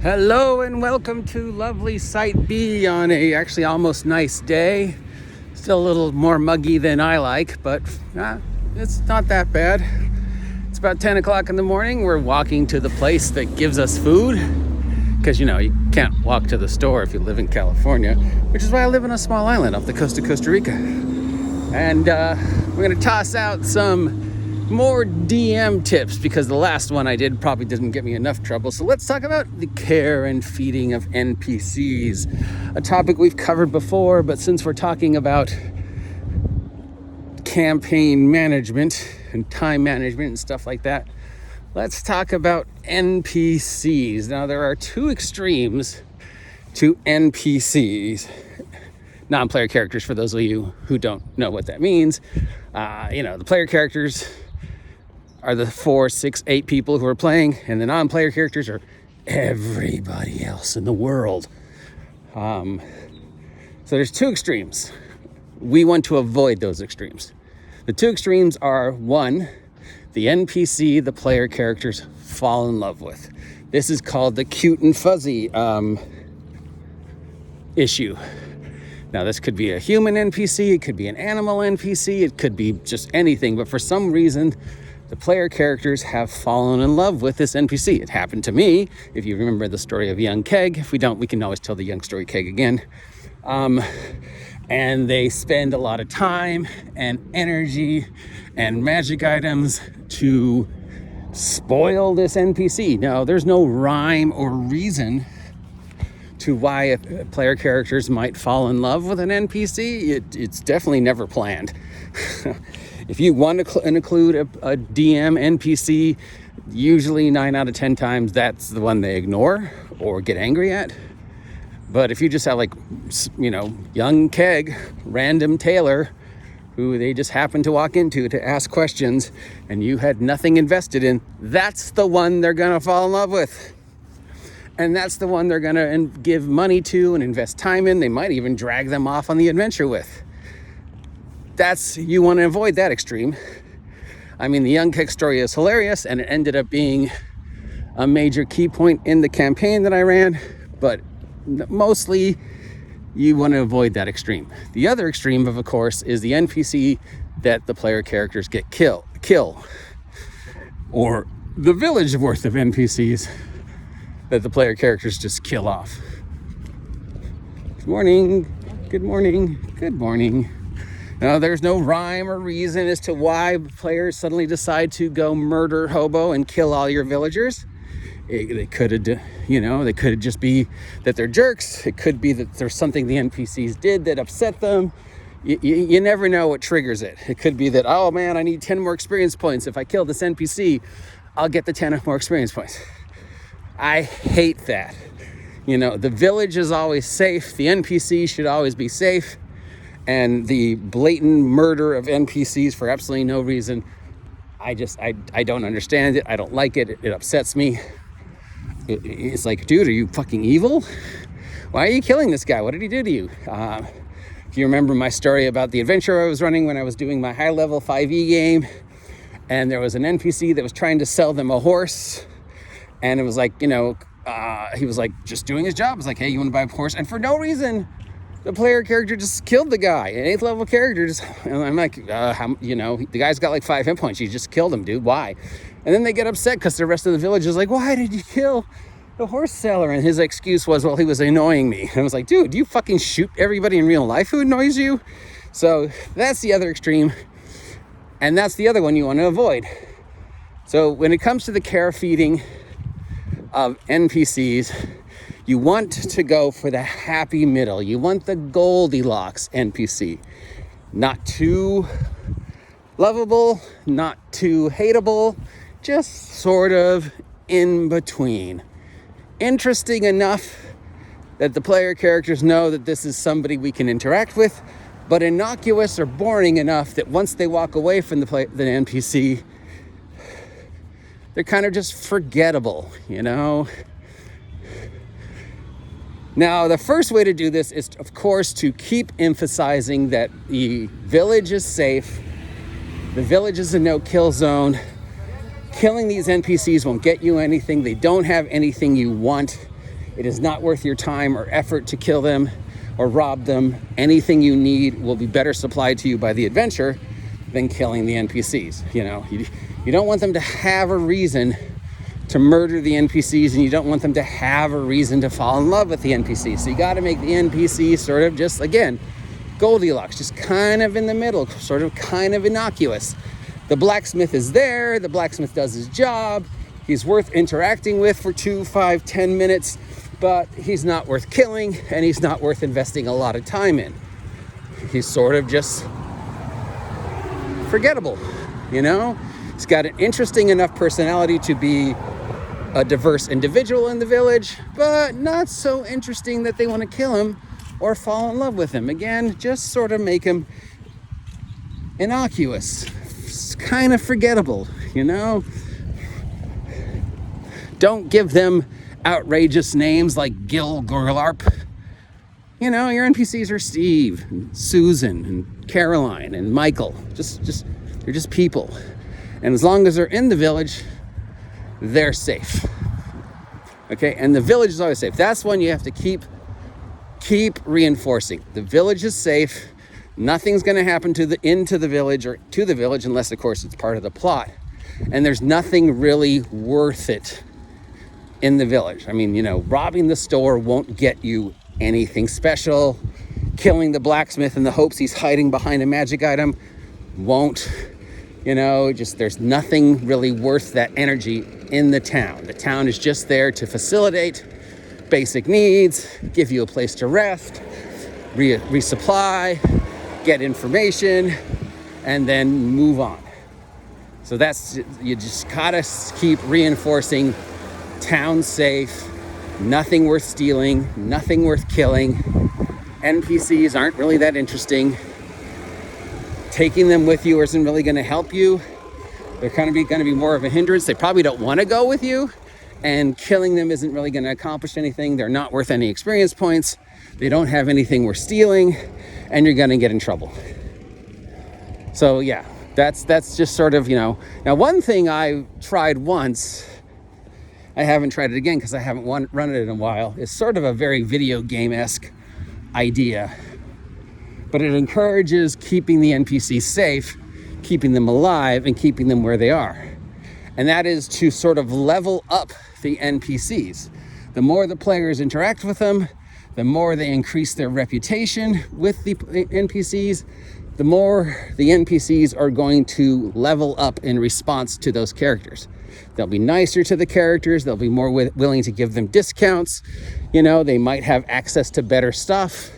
Hello and welcome to lovely Site B on a actually almost nice day. Still a little more muggy than I like, but it's not that bad. It's about 10 o'clock in the morning. We're walking to the place that gives us food because, you can't walk to the store if you live in California, which is why I live in a small island off the coast of Costa Rica. And we're going to toss out some more DM tips because the last one I did probably didn't get me enough trouble. So let's talk about the care and feeding of NPCs, a topic we've covered before, but since we're talking about campaign management and time management and stuff like that, let's talk about NPCs. Now, there are two extremes to NPCs, non-player characters, for those of you who don't know what that means. The player characters are the 4, 6, 8 people who are playing, and the non-player characters are everybody else in the world. So there's two extremes. We want to avoid those extremes. The two extremes are, one, the NPC the player characters fall in love with. This is called the cute and fuzzy issue. Now, this could be a human NPC, it could be an animal NPC, it could be just anything, but for some reason, the player characters have fallen in love with this NPC. It happened to me, if you remember the story of Young Keg. If we don't, we can always tell the Young Story Keg again. And they spend a lot of time and energy and magic items to spoil this NPC. Now, there's no rhyme or reason to why player characters might fall in love with an NPC. It's definitely never planned. If you want to include a DM NPC, usually 9 out of 10 times that's the one they ignore or get angry at. But if you just have Young Keg, random Taylor, who they just happen to walk into to ask questions and you had nothing invested in, that's the one they're going to fall in love with. And that's the one they're going to give money to and invest time in. They might even drag them off on the adventure with. You want to avoid that extreme. I mean, the Young Keg story is hilarious, and it ended up being a major key point in the campaign that I ran, but mostly you want to avoid that extreme. The other extreme, of course, is the NPC that the player characters get kill, or the village worth of NPCs that the player characters just kill off. Good morning. Good morning. Good morning. Now, there's no rhyme or reason as to why players suddenly decide to go murder hobo and kill all your villagers. They could just be that they're jerks. It could be that there's something the NPCs did that upset them. You never know what triggers it. It could be that, oh man, I need 10 more experience points. If I kill this NPC, I'll get the 10 more experience points. I hate that. The village is always safe. The NPC should always be safe. And the blatant murder of NPCs for absolutely no reason, I don't understand it. I don't like it. It upsets me. It's like, dude, are you fucking evil? Why are you killing this guy? What did he do to you? If you remember my story about the adventure I was running when I was doing my high-level 5e game, and there was an NPC that was trying to sell them a horse, and it was like, he was like just doing his job. It was like, hey, you want to buy a horse? And for no reason, the player character just killed the guy, an 8th level character. And I'm like, the guy's got like 5 hit points. You just killed him, dude. Why? And then they get upset because the rest of the village is like, why did you kill the horse seller? And his excuse was, well, he was annoying me. And I was like, dude, do you fucking shoot everybody in real life who annoys you? So that's the other extreme. And that's the other one you want to avoid. So when it comes to the care feeding of NPCs, you want to go for the happy middle. You want the Goldilocks NPC. Not too lovable, not too hateable, just sort of in between. Interesting enough that the player characters know that this is somebody we can interact with, but innocuous or boring enough that once they walk away from the NPC, they're kind of just forgettable, Now, the first way to do this is, of course, to keep emphasizing that the village is safe, the village is a no-kill zone, killing these NPCs won't get you anything, they don't have anything you want, It is not worth your time or effort to kill them or rob them. Anything you need will be better supplied to you by the adventure than killing the NPCs. You know, you don't want them to have a reason to murder the NPCs, and you don't want them to have a reason to fall in love with the NPCs. So you got to make the NPCs sort of just, again, Goldilocks, just kind of in the middle, sort of kind of innocuous. The blacksmith is there, the blacksmith does his job, he's worth interacting with for 2, 5, 10 minutes, but he's not worth killing, and he's not worth investing a lot of time in. He's sort of just forgettable, you know? He's got an interesting enough personality to be a diverse individual in the village, but not so interesting that they want to kill him or fall in love with him. Again, just sort of make him innocuous, kind of forgettable, you know? Don't give them outrageous names like Gil Gorlarp. You know, your NPCs are Steve, and Susan, and Caroline, and Michael. They're just people. And as long as they're in the village, they're safe. Okay, and the village is always safe. That's one you have to keep reinforcing. The village is safe. Nothing's going to happen into the village or to the village unless, of course, it's part of the plot. And there's nothing really worth it in the village. I mean, you know, robbing the store won't get you anything special. Killing the blacksmith in the hopes he's hiding behind a magic item won't. You know, just there's nothing really worth that energy in the town. The town is just there to facilitate basic needs, give you a place to rest, resupply, get information, and then move on. So that's, you just gotta keep reinforcing town safe, nothing worth stealing, nothing worth killing. NPCs aren't really that interesting. Taking them with you isn't really going to help you. They're going to be more of a hindrance. They probably don't want to go with you, and killing them isn't really going to accomplish anything. They're not worth any experience points. They don't have anything worth stealing, and you're going to get in trouble. So yeah, that's just sort of, you know. Now, one thing I tried once, I haven't tried it again because I haven't run it in a while, is sort of a very video game-esque idea. But it encourages keeping the NPCs safe, keeping them alive, and keeping them where they are. And that is to sort of level up the NPCs. The more the players interact with them, the more they increase their reputation with the NPCs, the more the NPCs are going to level up in response to those characters. They'll be nicer to the characters, they'll be more willing to give them discounts, you know, they might have access to better stuff.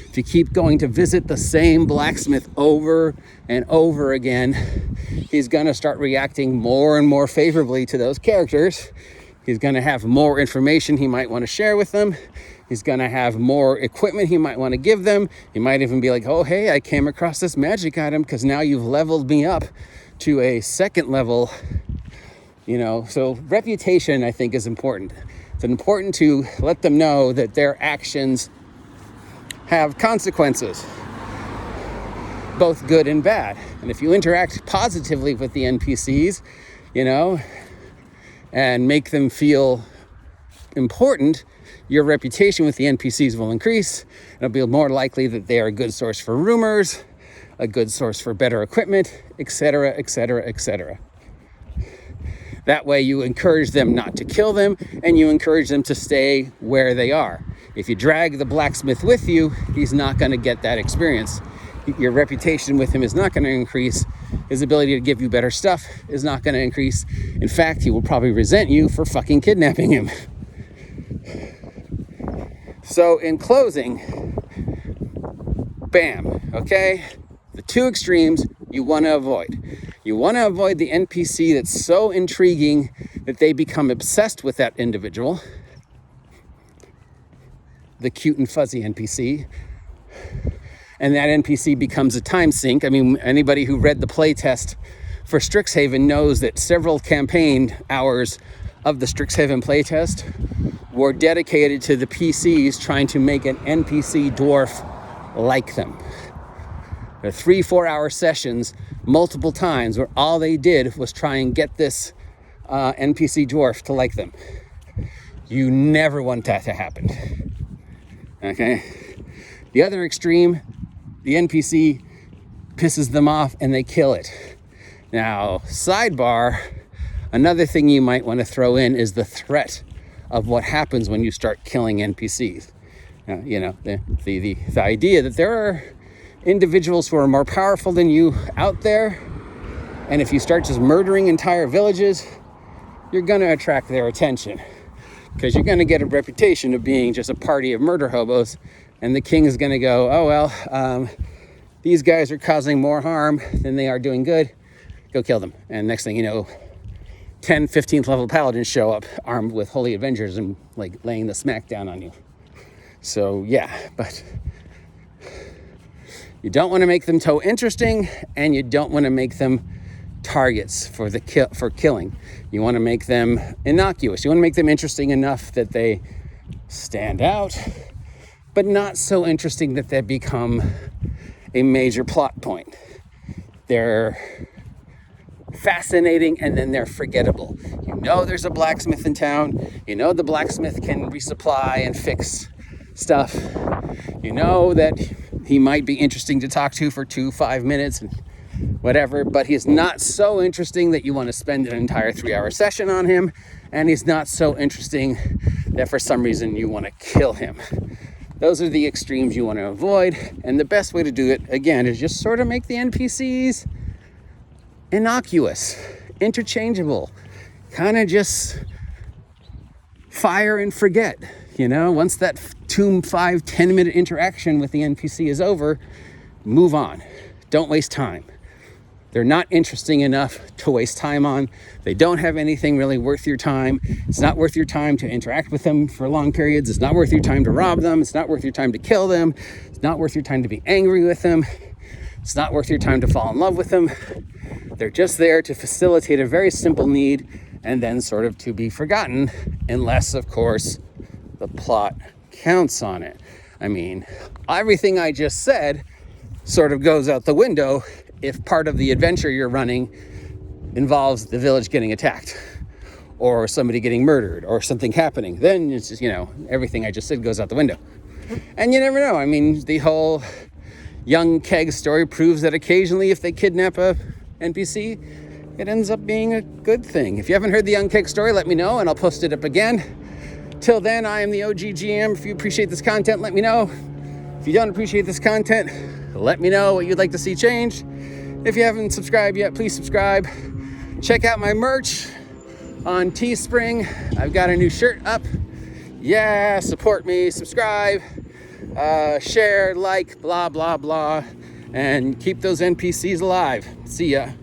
If you keep going to visit the same blacksmith over and over again, he's going to start reacting more and more favorably to those characters. He's going to have more information he might want to share with them. He's going to have more equipment he might want to give them. He might even be like, oh, hey, I came across this magic item because now you've leveled me up to a second level. You know, so reputation, I think, is important. It's important to let them know that their actions have consequences, both good and bad. And if you interact positively with the NPCs, you know, and make them feel important, your reputation with the NPCs will increase. It'll be more likely that they are a good source for rumors, a good source for better equipment, etc., etc., etc. That way you encourage them not to kill them, and you encourage them to stay where they are. If you drag the blacksmith with you, he's not going to get that experience. Your reputation with him is not going to increase. His ability to give you better stuff is not going to increase. In fact, he will probably resent you for fucking kidnapping him. So in closing, bam, okay? The two extremes you want to avoid. You want to avoid the NPC that's so intriguing that they become obsessed with that individual. The cute and fuzzy NPC. And that NPC becomes a time sink. I mean, anybody who read the playtest for Strixhaven knows that several campaign hours of the Strixhaven playtest were dedicated to the PCs trying to make an NPC dwarf like them. There are 3-4 hour sessions multiple times where all they did was try and get this NPC dwarf to like them. You never want that to happen. Okay? The other extreme, the NPC pisses them off and they kill it. Now, sidebar, another thing you might want to throw in is the threat of what happens when you start killing NPCs. The idea that there are individuals who are more powerful than you out there, and if you start just murdering entire villages, you're going to attract their attention, because you're going to get a reputation of being just a party of murder hobos, and the king is going to go, oh well, these guys are causing more harm than they are doing good, go kill them. And next thing you know, 10 15th level paladins show up armed with holy avengers and like laying the smack down on you. So yeah, but you don't want to make them so interesting, and you don't want to make them targets for killing. You want to make them innocuous. You want to make them interesting enough that they stand out, but not so interesting that they become a major plot point. They're fascinating, and then they're forgettable. You know there's a blacksmith in town. You know the blacksmith can resupply and fix stuff. You know that he might be interesting to talk to for 5 minutes and whatever, but he's not so interesting that you want to spend an entire 3-hour session on him, and he's not so interesting that for some reason you want to kill him. Those are the extremes you want to avoid, and the best way to do it, again, is just sort of make the NPCs innocuous, interchangeable, kind of just fire and forget. Once that 5-10 minute interaction with the NPC is over, move on. Don't waste time. They're not interesting enough to waste time on. They don't have anything really worth your time. It's not worth your time to interact with them for long periods. It's not worth your time to rob them. It's not worth your time to kill them. It's not worth your time to be angry with them. It's not worth your time to fall in love with them. They're just there to facilitate a very simple need and then sort of to be forgotten, unless, of course, the plot counts on it. I mean, everything I just said sort of goes out the window if part of the adventure you're running involves the village getting attacked or somebody getting murdered or something happening. Then it's just, everything I just said goes out the window. And you never know. I mean, the whole young keg story proves that occasionally if they kidnap a NPC, it ends up being a good thing. If you haven't heard the young keg story, let me know and I'll post it up again. Till then, I am the OG GM. If you appreciate this content, let me know. If you don't appreciate this content, let me know what you'd like to see changed. If you haven't subscribed yet, please subscribe. Check out my merch on Teespring. I've got a new shirt up. Yeah, support me, subscribe, share, like, blah, blah, blah, and keep those NPCs alive. See ya.